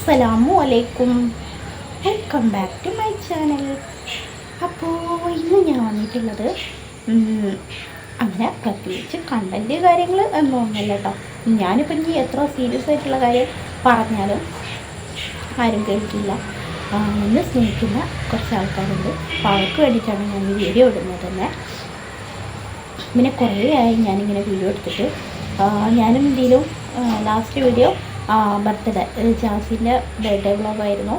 അസ്സലാമു അലൈക്കും, welcome back to my channel. അപ്പോൾ ഇന്ന് ഞാൻ വന്നിട്ടുള്ളത് അങ്ങനെ പ്രത്യേകിച്ച് കണ്ടൻറ്റ് കാര്യങ്ങൾ എന്നൊന്നുമല്ല കേട്ടോ. ഞാനിപ്പോൾ ഇനി എത്ര സീരിയസ് ആയിട്ടുള്ള കാര്യം പറഞ്ഞാലും ആരും കേൾക്കില്ല. എന്നെ സ്നേഹിക്കുന്ന കുറച്ച് ആൾക്കാരുണ്ട്. അപ്പോൾ അവർക്ക് വേണ്ടിയിട്ടാണ് ഞാൻ ഈ വീഡിയോ ഇടുന്നത് തന്നെ. പിന്നെ കുറേ ആയി ഞാനിങ്ങനെ വീഡിയോ എടുത്തിട്ട്. ഞാനും എന്തെങ്കിലും ലാസ്റ്റ് വീഡിയോ ബർത്ത്ഡേ ജാസിൻ്റെ ബർത്ത്ഡേ വ്ളോഗായിരുന്നു.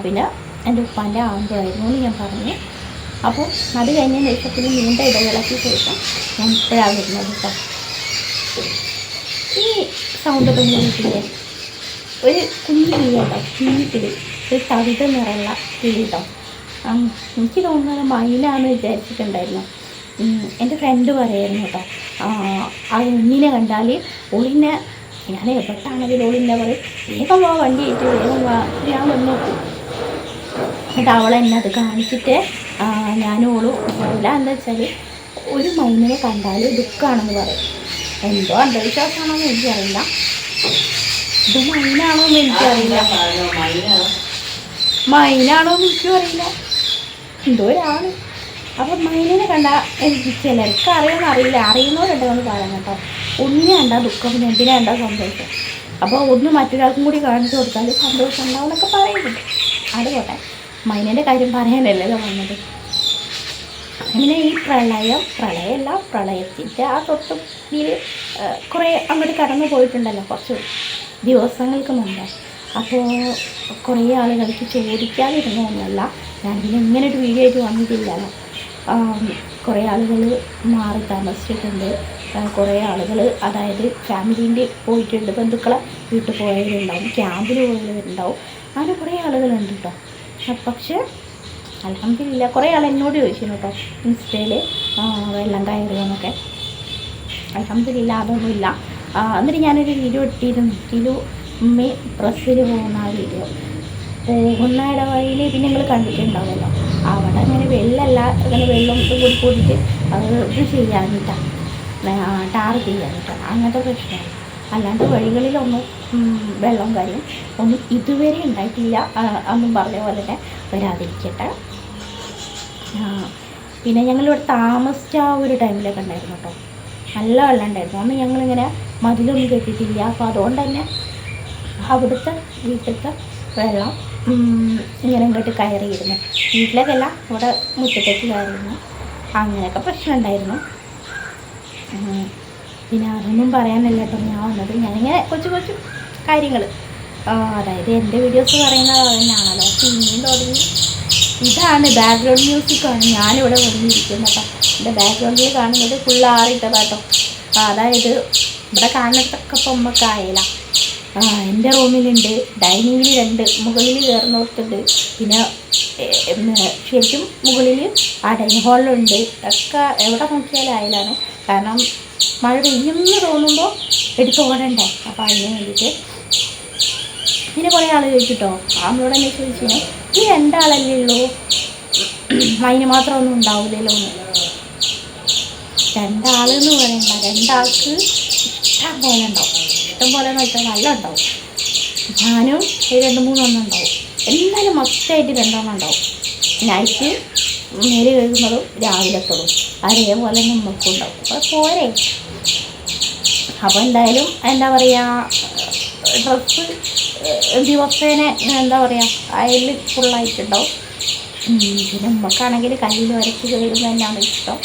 പിന്നെ എൻ്റെ ഉപ്പാൻ്റെ ആണ്ടുമായിരുന്നു എന്ന് ഞാൻ പറഞ്ഞു. അപ്പോൾ അത് കഴിഞ്ഞ ശേഷത്തിന് നീണ്ട ഇടവേളയ്ക്ക് ശേഷം ഞാൻ ഇപ്പോഴാണ് വരുന്നത് കേട്ടോ. ഈ സൗണ്ടൊക്കെ കേട്ടില്ലേ? ഒരു കുഞ്ഞു കിളിയുണ്ടോ, കുഞ്ഞു കിളി, ഒരു തവിട് നിറയുള്ള കിളി കേട്ടോ. എനിക്ക് തോന്നുന്നത് മയിലാണെന്ന് വിചാരിച്ചിട്ടുണ്ടായിരുന്നു. എൻ്റെ ഫ്രണ്ട് പറയായിരുന്നു കേട്ടോ, ആ ഉണ്ണിനെ കണ്ടാൽ ഓളിനെ, ഞാൻ എവിടെയാണെങ്കിൽ ഓളിനെ പറയും വേഗം വാ, വണ്ടി ആയിട്ട് വേഗം വാ, ഞാൻ വന്ന് നോക്കും. എന്നിട്ട് അവളെന്നെ അത് കാണിച്ചിട്ട് ഞാനും ഓളും പോകില്ല. എന്താ വെച്ചാൽ ഒരു മൈനിനെ കണ്ടാൽ ദുഃഖമാണെന്ന് പറയും. എന്തോ അന്ധവിശ്വാസമാണോന്ന് എനിക്കറിയില്ല, ഇത് മൈനാണോന്ന് എനിക്കറിയില്ല, മൈനാണോന്ന് എനിക്കും അറിയില്ല, എന്തോ ഒരാണ്. അപ്പം മൈനിനെ കണ്ടാൽ എനിക്ക് ചിലർക്ക് അറിയാമെന്നറിയില്ല, അറിയുന്നവരുണ്ടെന്ന് പറയാം കേട്ടോ. ഒന്നിനെ കണ്ടാൽ ദുഃഖം, പിന്നെ എന്തിനാ കണ്ടാൽ സന്തോഷം. അപ്പോൾ ഒന്ന് മറ്റൊരാൾക്കും കൂടി കാണിച്ചു കൊടുത്താൽ സന്തോഷം ഉണ്ടാവും എന്നൊക്കെ പറയുന്നുണ്ട്. അതുപോലെ മൈനൻ്റെ കാര്യം പറയാനല്ലല്ലോ വന്നത്. അങ്ങനെ ഈ പ്രളയമല്ല, പ്രളയത്തിൻ്റെ ആ തൊട്ട് ഇതിൽ കുറേ അങ്ങോട്ട് കടന്നു പോയിട്ടുണ്ടല്ലോ കുറച്ച് ദിവസങ്ങൾക്ക് മുമ്പ്. അപ്പോൾ കുറേ ആളുകൾക്ക് ചോദിക്കാതിരുന്നൊന്നുമല്ല, ഞാനിതിന് ഇങ്ങനെ ഒരു വീഡിയോ ആയിട്ട് വന്നിട്ടില്ലല്ലോ. കുറേ ആളുകൾ മാറി താമസിച്ചിട്ടുണ്ട്, കുറേ ആളുകൾ അതായത് ഫാമിലീൻ്റെ പോയിട്ടുണ്ട്, ബന്ധുക്കളെ വീട്ടിൽ പോയവരുണ്ടാവും, ക്യാമ്പിൽ പോയവരുണ്ടാവും, അങ്ങനെ കുറേ ആളുകളുണ്ട് കേട്ടോ. പക്ഷേ അൽഹംദുലില്ലാ കുറേ ആൾ എന്നോട് ചോദിച്ചിരുന്നു കേട്ടോ ഇൻസ്റ്റയിൽ വെള്ളം കയറുമെന്നൊക്കെ. അൽഹംദുലില്ലാ അതൊന്നുമില്ല. എന്നിട്ട് ഞാനൊരു വീഡിയോ ഇട്ടിരുന്നു, ഉമ്മ പ്രസ്സിൽ പോകുന്ന ആ വീഡിയോ. പോകുന്ന ഇടവഴിയിൽ പിന്നെ നിങ്ങൾ കണ്ടിട്ടുണ്ടാവുമല്ലോ, അവിടെ അങ്ങനെ വെള്ളമല്ല, അങ്ങനെ വെള്ളം കൂടിയിട്ട് അത് ഇത് ചെയ്യാനിട്ടാണ്, ടാർ ചെയ്യാനിട്ടാണ്, അങ്ങനത്തെ പ്രശ്നമാണ്. അല്ലാണ്ട് വഴികളിലൊന്നും വെള്ളം കാര്യം ഒന്നും ഇതുവരെ ഉണ്ടായിട്ടില്ല. അന്നും പറഞ്ഞ പോലെ തന്നെ വരാതിരിക്കട്ടെ. പിന്നെ ഞങ്ങളിവിടെ താമസിച്ച ആ ഒരു ടൈമിലൊക്കെ ഉണ്ടായിരുന്നു കേട്ടോ, നല്ല വെള്ളം ഉണ്ടായിരുന്നു. അന്ന് ഞങ്ങളിങ്ങനെ മതിലൊന്നും കെട്ടിയിട്ടില്ല. അപ്പോൾ അതുകൊണ്ട് തന്നെ അവിടുത്തെ വീട്ടിലത്തെ വെള്ളം ഇങ്ങനെ ഇങ്ങോട്ട് കയറിയിരുന്നു. വീട്ടിലേക്കല്ല, ഇവിടെ മുറ്റത്തേക്ക് കയറിയിരുന്നു. അങ്ങനെയൊക്കെ പ്രശ്നം ഉണ്ടായിരുന്നു. പിന്നെ അതൊന്നും പറയാനല്ല കേട്ടോ ഞാൻ വന്നത്. ഞാനിങ്ങനെ കൊച്ചു കാര്യങ്ങൾ, അതായത് എൻ്റെ വീഡിയോസ് പറയുന്നത് തന്നെയാണല്ലോ. പിന്നെയും തുടങ്ങി ഇതാണ് ബാക്ക്ഗ്രൗണ്ട് മ്യൂസിക്കാണ് ഞാനിവിടെ വന്നിരിക്കുന്നത് കേട്ടോ. എൻ്റെ ബാക്ക്ഗ്രൗണ്ടിൽ കാണുന്നത് ഫുൾ ആറിട്ടതാട്ടോ. അതായത് ഇവിടെ കാണുന്നതൊക്കെ പൊമ്മക്കായല. എൻ്റെ റൂമിലുണ്ട്, ഡൈനിങ്ങിൽ 2, മുകളിൽ കയറുന്നിടത്തുണ്ട്, പിന്നെ ശരിക്കും മുകളിൽ ആ ഡൈനിങ് ഹാളിലുണ്ട്. ഒക്കെ എവിടെ നോക്കിയാലും അയലാണ്. കാരണം മഴ പെയ്യുമെന്ന് തോന്നുമ്പോൾ എടുത്ത് ഓടണ്ടേ, അപ്പോൾ അതിന് വേണ്ടിയിട്ട്. പിന്നെ കുറേ ആൾ ചോദിച്ചിട്ടോ, നമ്മളോട് തന്നെ ചോദിച്ചിന് ഈ 2 ആളല്ലേ ഉള്ളൂ, അതിന് മാത്രമൊന്നും ഉണ്ടാവില്ലല്ലോ എന്ന്. 2 ആളെന്ന് പറയണ്ട, 2 ആൾക്ക് ഇഷ്ടം പോലെ ഉണ്ടാവും. ഇഷ്ടം പോലെ എന്ന് വെച്ചാൽ നല്ല ഉണ്ടാവും. ഞാനും 2-3 എണ്ണം ഉണ്ടാവും, എന്നാലും മൊത്തമായിട്ട് 2 എണ്ണം ഉണ്ടാവും. നൈറ്റ് നേരെ കഴുകുന്നതും രാവിലത്തതും അതേപോലെ നമുക്കും ഉണ്ടാവും. അപ്പോൾ പോരെ. അപ്പോൾ എന്തായാലും എന്താ പറയുക, ഡ്രസ്സ് ദിവസേന എന്താ പറയുക അയൽ ഫുള്ളായിട്ടുണ്ടാവും. പിന്നെ നമുക്കാണെങ്കിൽ കയ്യിൽ വരച്ച് കഴുകുന്നത് തന്നെയാണ് ഇഷ്ടം.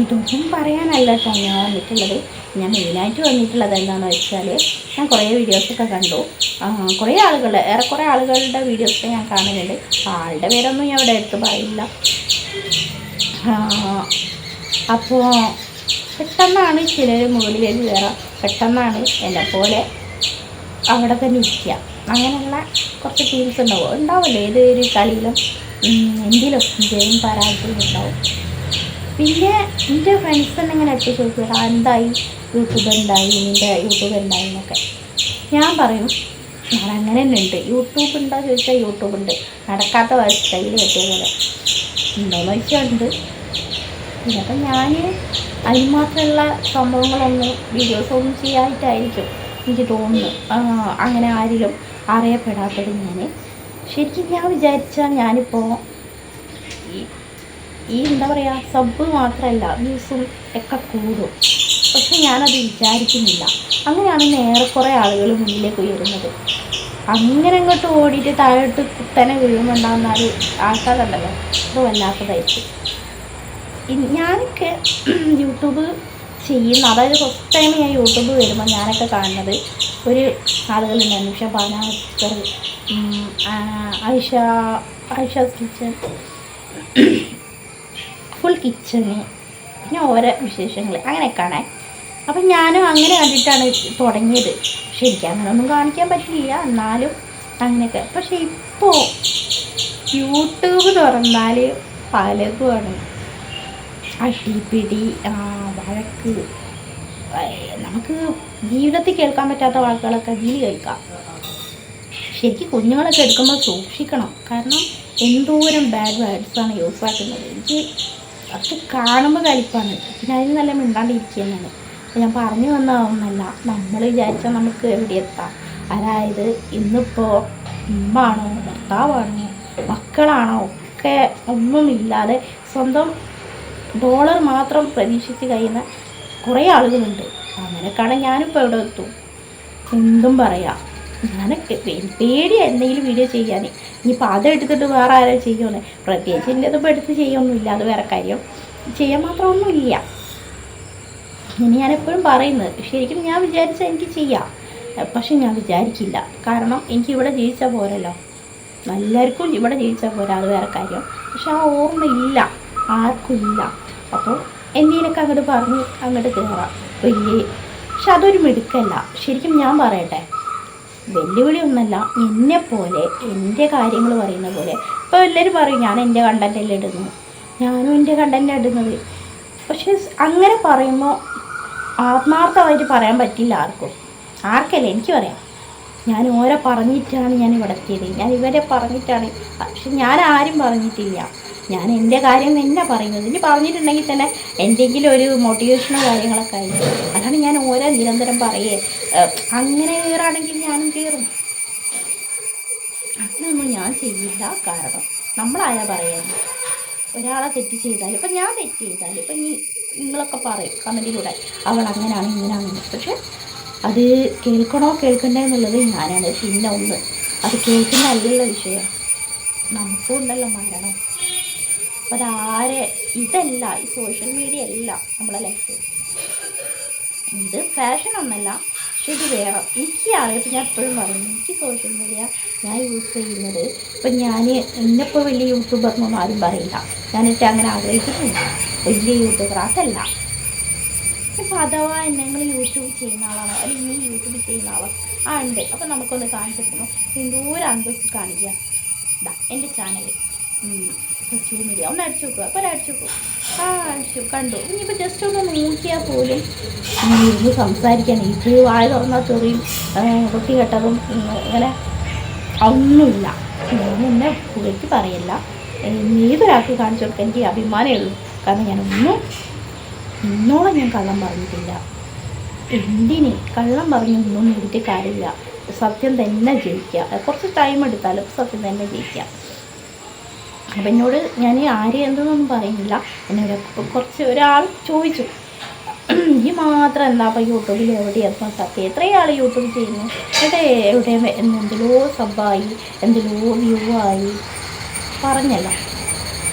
ഇതൊന്നും പറയാനല്ല കേട്ടോ ഞാൻ വന്നിട്ടുള്ളത്. ഞാൻ മെയിനായിട്ട് വന്നിട്ടുള്ളത് എന്താണെന്ന് വെച്ചാൽ, ഞാൻ കുറേ വീഡിയോസൊക്കെ കണ്ടു. കുറേ ഏറെക്കുറെ ആളുകളുടെ വീഡിയോസൊക്കെ ഞാൻ കാണുന്നുണ്ട്. ആളുടെ പേരൊന്നും ഞാൻ ഇവിടെ എടുത്ത് പറയില്ല. അപ്പോൾ പെട്ടെന്നാണ് ചിലർ മുകളിലേക്ക് കയറാം, പെട്ടെന്നാണ് എന്നെപ്പോലെ അവിടെ തന്നെ ഇരിക്കുക. അങ്ങനെയുള്ള കുറച്ച് ടീംസ് ഉണ്ടാവുമല്ലോ ഏതൊരു കളിയിലും എന്തിലും ജയം പരാജയം ഉണ്ടാവും. പിന്നെ എൻ്റെ ഫ്രണ്ട്സ് തന്നെ ഇങ്ങനെ എത്തി ചോദിക്കുക എന്തായി, യൂട്യൂബ് എന്തായി, നിൻ്റെ യൂട്യൂബ് എന്തായി എന്നൊക്കെ. ഞാൻ പറയും ഞാൻ അങ്ങനെ തന്നെ ഉണ്ട്. യൂട്യൂബ് ഉണ്ടോ ചോദിച്ചാൽ യൂട്യൂബ് ഉണ്ട്, നടക്കാത്ത സ്റ്റൈൽ കെട്ടിയ പോലെ ഉണ്ടോയെന്ന് ചോദിച്ചാൽ ഉണ്ട്. പിന്നെ അപ്പം ഞാൻ അതിന് മാത്രമുള്ള സംഭവങ്ങളൊന്നും വീഡിയോസൊന്നും ചെയ്യാനായിട്ടായിരിക്കും എനിക്ക് തോന്നുന്നു. അങ്ങനെ ആരിലും അറിയപ്പെടാത്തത് ഞാൻ. ശരിക്കും ഞാൻ വിചാരിച്ചാൽ ഞാനിപ്പോൾ ഈ ഈ എന്താ പറയുക, സബ് മാത്രമല്ല വ്യൂസും ഒക്കെ കൂടും. പക്ഷെ ഞാനത് വിചാരിക്കുന്നില്ല. അങ്ങനെയാണ് ഏറെക്കുറെ ആളുകൾ മുന്നിലേക്ക് ഉയരുന്നത്. അങ്ങനെ അങ്ങോട്ട് ഓടിയിട്ട് താഴോട്ട് കുത്തനെ വീഴുന്നുണ്ടാകുന്ന ഒരു ആൾക്കാരുണ്ടല്ലോ, അത് വല്ലാത്തതായിരിക്കും. ഞാനൊക്കെ യൂട്യൂബ് ചെയ്യുന്ന, അതായത് ഫസ്റ്റ് ടൈം ഞാൻ യൂട്യൂബ് വരുമ്പോൾ ഞാനൊക്കെ കാണുന്നത് ഒരു ആളുകളുണ്ടായിരുന്നു. Shabana sister, Aisha's kitchen, full kitchen, പിന്നെ ഓരോ വിശേഷങ്ങൾ അങ്ങനെയൊക്കെയാണേ. അപ്പം ഞാനും അങ്ങനെ കണ്ടിട്ടാണ് തുടങ്ങിയത്. പക്ഷെ എനിക്ക് അങ്ങനെയൊന്നും കാണിക്കാൻ പറ്റില്ല, എന്നാലും അങ്ങനെയൊക്കെ. പക്ഷെ ഇപ്പോൾ യൂട്യൂബ് തുറന്നാൽ പലതുമാണ്. അടിപിടി, വഴക്ക്, നമുക്ക് ജീവിതത്തിൽ കേൾക്കാൻ പറ്റാത്ത വാക്കുകളൊക്കെ അതിൽ കേൾക്കാം. ശരിക്കും കുഞ്ഞുങ്ങളൊക്കെ എടുക്കുമ്പോൾ സൂക്ഷിക്കണം. കാരണം എന്തോരം ബാഡ് വേർഡ്സാണ് യൂസ് ആക്കുന്നത്. എനിക്ക് അത് കാണുമ്പോൾ കലിപ്പാണ്. പിന്നെ അതിന് നല്ല മിണ്ടാണ്ടിരിക്കുന്നതാണ്. ഞാൻ പറഞ്ഞു വന്നതൊന്നല്ല, നമ്മൾ വിചാരിച്ചാൽ നമുക്ക് എവിടെ എത്താം. അതായത് ഇന്നിപ്പോൾ ഉമ്മാണോ ഭർത്താവാണോ മക്കളാണോ ഒക്കെ ഒന്നുമില്ലാതെ സ്വന്തം ഡോളർ മാത്രം പ്രതീക്ഷിച്ച് കഴിയുന്ന കുറേ ആളുകളുണ്ട്. അങ്ങനെയൊക്കെയാണ് ഞാനിപ്പോൾ എവിടെ എത്തും. എന്തും പറയാം. ഞാനൊക്കെ പേടിയാണ് എന്തെങ്കിലും വീഡിയോ ചെയ്യാൻ. ഇനിയിപ്പോൾ അതെടുത്തിട്ട് വേറെ ആരും ചെയ്യുമെന്ന്, പ്രത്യേകിച്ച് എൻ്റെ ഇതിപ്പോൾ എടുത്ത് ചെയ്യൊന്നുമില്ല, അത് വേറെ കാര്യം. ചെയ്യാൻ മാത്രമൊന്നുമില്ല. ഇനി ഞാനെപ്പോഴും പറയുന്നത്, ശരിക്കും ഞാൻ വിചാരിച്ചാൽ എനിക്ക് ചെയ്യാം, പക്ഷെ ഞാൻ വിചാരിക്കില്ല. കാരണം എനിക്കിവിടെ ജീവിച്ചാൽ പോരല്ലോ, എല്ലാവർക്കും ഇവിടെ ജീവിച്ചാൽ പോരാ, അത് വേറെ കാര്യം. പക്ഷെ ആ ഓർമ്മയില്ല, ആർക്കും ഇല്ല. അപ്പോൾ എന്തെങ്കിലുമൊക്കെ അങ്ങോട്ട് പറഞ്ഞ് അങ്ങോട്ട് കയറാം വലിയ. പക്ഷെ അതൊരു മിടുക്കല്ല. ശരിക്കും ഞാൻ പറയട്ടെ, വെല്ലുവിളിയൊന്നല്ല. എന്നെപ്പോലെ എൻ്റെ കാര്യങ്ങൾ പറയുന്ന പോലെ ഇപ്പോൾ എല്ലാവരും പറയും ഞാൻ എൻ്റെ കണ്ടൻ്റല്ലേ ഇടുന്നു, ഞാനും എൻ്റെ കണ്ടൻ്റാണ് ഇടുന്നത്. പക്ഷെ അങ്ങനെ പറയുമ്പോൾ ആത്മാർത്ഥമായിട്ട് പറയാൻ പറ്റില്ല ആർക്കല്ലേ. എനിക്ക് പറയാം, ഞാൻ ഓരോ പറഞ്ഞിട്ടാണ് ഞാൻ ഇവിടെ എത്തിയത്, ഞാൻ ഇവരെ പറഞ്ഞിട്ടാണ്. പക്ഷെ ഞാൻ ആരും പറഞ്ഞിട്ടില്ല, ഞാൻ എൻ്റെ കാര്യം തന്നെ പറയുന്നത്. ഇനി പറഞ്ഞിട്ടുണ്ടെങ്കിൽ തന്നെ എന്തെങ്കിലും ഒരു മോട്ടിവേഷനോ കാര്യങ്ങളൊക്കെ ആയിരിക്കും. അതാണ് ഞാൻ ഓരോ നിരന്തരം പറയേ. അങ്ങനെ കയറുകയാണെങ്കിൽ ഞാനും കയറും. അങ്ങനെയൊന്നും ഞാൻ ചെയ്യില്ല. കാരണം നമ്മളായാ പറയാൻ ഒരാളെ തെറ്റ് ചെയ്താൽ, ഇപ്പം ഞാൻ തെറ്റ് ചെയ്താൽ, ഇപ്പം നിങ്ങളൊക്കെ പറയും കമൻറ്റിലൂടെ അവൾ അങ്ങനെയാണ് ഇങ്ങനെയാണെന്ന്. പക്ഷെ അത് കേൾക്കണോ കേൾക്കണ്ടേ എന്നുള്ളത് ഞാനാണ്. പിന്നെ ഒന്ന്, അത് കേൾക്കുന്ന അല്ലല്ലോ വിഷയം, നമുക്കും ഉണ്ടല്ലോ മരണം. അപ്പം അതാരെ, ഇതല്ല, ഈ സോഷ്യൽ മീഡിയ അല്ല നമ്മളെ ലൈഫ്. ഇത് ഫാഷനൊന്നല്ല, പക്ഷെ ഇത് വേറെ. എനിക്ക് അറിയാം. ഇപ്പം ഞാൻ എപ്പോഴും പറയും, എനിക്ക് സോഷ്യൽ മീഡിയ ഞാൻ യൂസ് ചെയ്യുന്നത്, ഇപ്പം ഞാൻ എന്നെപ്പോൾ വലിയ യൂട്യൂബർ എന്നൊന്നും ആരും പറയില്ല. ഞാനിട്ട് അങ്ങനെ ആഗ്രഹിക്കുന്നില്ല വലിയ യൂട്യൂബർ, അതല്ല. ഇപ്പം അഥവാ നിങ്ങൾ യൂട്യൂബ് ചെയ്യുന്ന ആളാണോ, അല്ലെങ്കിൽ നീ യൂട്യൂബ് ചെയ്യുന്ന ആളോ ഉണ്ട്, അപ്പം നമുക്കൊന്ന് കാണിച്ചിട്ടുണ്ടോ എന്തോരം അന്തസ്സ് കാണിക്കുക. ഇതാ എൻ്റെ ചാനൽ സോഷ്യൽ മീഡിയ ഒന്ന് അടിച്ചു നോക്കുക. അപ്പോൾ അടിച്ചു നോക്കും. അടിച്ചു കണ്ടു. ഇനിയിപ്പോൾ ജസ്റ്റ് ഒന്ന് നോക്കിയാൽ പോലും ഇരുന്ന് സംസാരിക്കാൻ, ഇത് വായ തുറന്നാൽ ചെറിയും കുട്ടി കെട്ടതും ഇങ്ങനെ ഒന്നുമില്ല. ഞാൻ എന്നെ പുകയ്ക്ക് പറയല്ല, ഏതൊരാൾക്ക് കാണിച്ചു കൊടുക്കാൻ എനിക്ക് അഭിമാനമേ ഉള്ളൂ. കാരണം ഞാനൊന്നും ഇന്നോളം ഞാൻ കള്ളം പറഞ്ഞിട്ടില്ല. എന്തിന് കള്ളം പറഞ്ഞൊന്നും നേരിട്ട് കാര്യമില്ല. സത്യം തന്നെ ജയിക്കുക. കുറച്ച് ടൈം എടുത്താലും സത്യം തന്നെ ജയിക്കുക. അപ്പം എന്നോട് ഞാൻ ആരും എന്തെന്നൊന്നും പറയുന്നില്ല. എന്നോട് കുറച്ച് ഒരാൾ ചോദിച്ചു, ഈ മാത്രം എന്താ അപ്പം യൂട്യൂബിൽ എവിടെയെത്താൻ സത്യം, എത്രയും ആൾ യൂട്യൂബ് ചെയ്യുന്നു, എവിടെ എന്തെല്ലോ സബ്ബായി, എന്തെല്ലോ വ്യൂ ആയി പറഞ്ഞല്ലോ.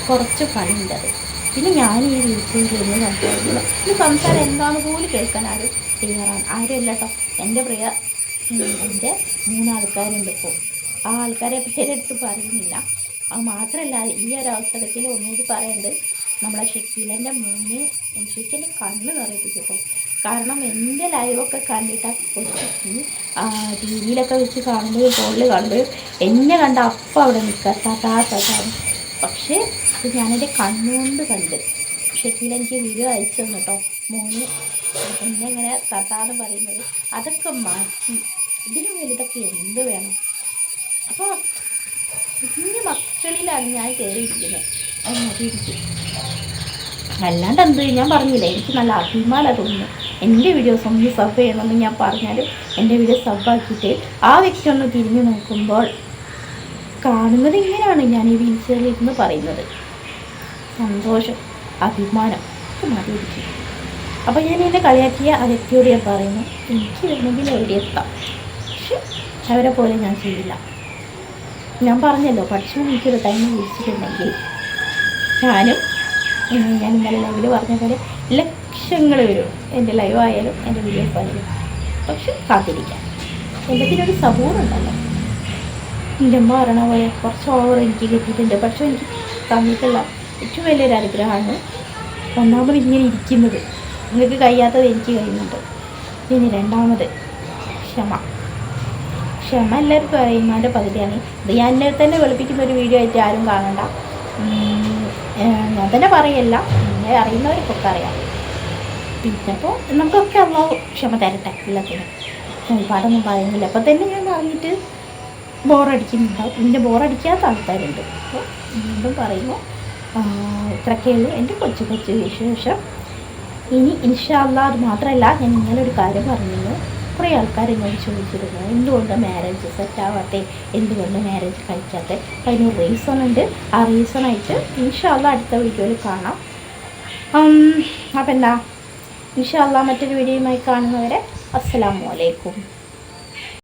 കുറച്ച് പണിയുണ്ടത്. പിന്നെ ഞാൻ ഈ യൂട്യൂബിൽ ചെയ്യുന്ന സംസാരിക്കില്ല. ഈ സംസാരം എന്താണെന്ന് പോലും കേൾക്കാൻ ആരും തയ്യാറാണ് ആരുമല്ല കേട്ടോ. എൻ്റെ എൻ്റെ 3 ആൾക്കാരുണ്ട് ഇപ്പോൾ. ആ ആൾക്കാരെ പേരെടുത്ത് പറയുന്നില്ല. അത് മാത്രമല്ല, ഈ ഒരു അവസരത്തിൽ ഒന്നുകൂടി പറയുന്നത്, നമ്മളെ ഷക്കീലൻ്റെ മോന് എനിക്ക് കണ്ണ് നിറയിപ്പിച്ചു. കാരണം എൻ്റെ ലൈവൊക്കെ കണ്ടിട്ടാണ് കൊച്ചു ടി വിയിലൊക്കെ വെച്ച് കാണുമ്പോഴും ഫോണിൽ കാണുമ്പോഴും എന്നെ കണ്ട അപ്പം അവിടെ നിൽക്കുക തഥാ. പക്ഷേ ഇത് ഞാനെൻ്റെ കണ്ണുകൊണ്ട് കണ്ട്. ഷക്കീൽ എനിക്ക് വീഡിയോ അയച്ചു തന്നു കേട്ടോ. മോന് എന്നെ ഇങ്ങനെ തഥാന്ന് പറയുന്നത് അതൊക്കെ മാറ്റി ഇതിനു വലുതൊക്കെ എന്ത് വേണം. അപ്പോൾ കുഞ്ഞു മക്കളിലാണ് ഞാൻ കയറിയിരിക്കുന്നത്. അത് മതിയിരിക്കും. അല്ലാണ്ട് എന്ത്, ഞാൻ പറഞ്ഞില്ലേ, എനിക്ക് നല്ല അഭിമാനം തോന്നുന്നു. എൻ്റെ വീഡിയോസ് ഒന്ന് സബ് ചെയ്യണമെന്ന് ഞാൻ പറഞ്ഞാലും എൻ്റെ വീഡിയോ സബ്ബാക്കിയിട്ട് ആ വ്യക്തി ഒന്ന് തിരിഞ്ഞു നോക്കുമ്പോൾ കാണുന്നത് ഇങ്ങനെയാണ് ഞാൻ ഈ വീൽ ചെയറിലിരുന്ന് പറയുന്നത്. സന്തോഷം, അഭിമാനം മതിയിരിക്കും. അപ്പോൾ ഞാൻ എന്നെ കളിയാക്കിയ ആ വ്യക്തിയോട് ഞാൻ പറയുന്നു, എനിക്ക് വേണമെങ്കിൽ എവിടെ എത്താം, പക്ഷെ അവരെ പോലെ ഞാൻ ചെയ്യില്ല. ഞാൻ പറഞ്ഞല്ലോ, പഠിച്ചു എനിക്കൊരു ടൈം വിളിച്ചിട്ടുണ്ടെങ്കിൽ ഞാൻ ഇന്നലെ ലൈവിൽ പറഞ്ഞ പോലെ ലക്ഷങ്ങൾ വരും എൻ്റെ ലൈവ് ആയാലും എൻ്റെ വീഡിയോസ് ആയാലും. പക്ഷെ കാത്തിരിക്കാം, എല്ലാത്തിനൊരു സബൂറുണ്ടല്ലോ. എൻ്റെ അമ്മ പറയണ പോലെ കുറച്ച് ഓവർ എനിക്ക് കിട്ടിയിട്ടുണ്ട്. പക്ഷെ എനിക്ക് തന്നിട്ടുള്ള ഏറ്റവും വലിയൊരു അനുഗ്രഹമാണ് ഒന്നാമത് ഇങ്ങനെ ഇരിക്കുന്നത്. നിങ്ങൾക്ക് കഴിയാത്തത് എനിക്ക് കഴിയുന്നുണ്ട്. ഇനി രണ്ടാമത് ക്ഷമ എല്ലാവർക്കും അറിയുന്നതിൻ്റെ പകുതിയാണ്. ഇത് ഞാൻ എന്നെ തന്നെ വെളുപ്പിക്കുന്ന ഒരു വീഡിയോ ആയിട്ട് ആരും കാണണ്ട. ഞാൻ തന്നെ പറയല്ല, എന്നെ അറിയുന്നവർക്കൊക്കെ അറിയാം. പിന്നെ അപ്പോൾ നമുക്കൊക്കെ അള്ളാഹു ക്ഷമ തരട്ടെ എല്ലാത്തിനും. ഒരുപാടൊന്നും പറയുന്നില്ല. അപ്പോൾ തന്നെ ഞാൻ പറഞ്ഞിട്ട് ബോറടിക്കുന്നുണ്ടാവും. ഇതിൻ്റെ ബോറടിക്കാത്ത ആൾക്കാരുണ്ട്. അപ്പോൾ വീണ്ടും പറയുമ്പോൾ ഇത്രയൊക്കെ ഉള്ളൂ എൻ്റെ കൊച്ചു വിശേഷം. ഇനി ഇൻഷാ അല്ലാഹ് അത് മാത്രമല്ല, ഞാൻ ഇങ്ങനെ ഒരു കാര്യം പറഞ്ഞിരുന്നു. കുറേ ആൾക്കാർ എന്നോട് ചോദിച്ചിരുന്നു എന്തുകൊണ്ട് മാരേജ് സെറ്റാവാത്തെ, എന്തുകൊണ്ട് മാരേജ് കഴിക്കാത്തെ. അപ്പോൾ അതിനൊരു റീസൺ ഉണ്ട്. ആ റീസണായിട്ട് ഇൻഷാ അല്ലാഹ് അടുത്ത വീഡിയോയിൽ കാണാം. അപ്പോൾ എന്താ, ഇൻഷാ അല്ലാഹ് മറ്റൊരു വീഡിയോയുമായി കാണുന്നവരെ അസ്സലാമു അലൈക്കും.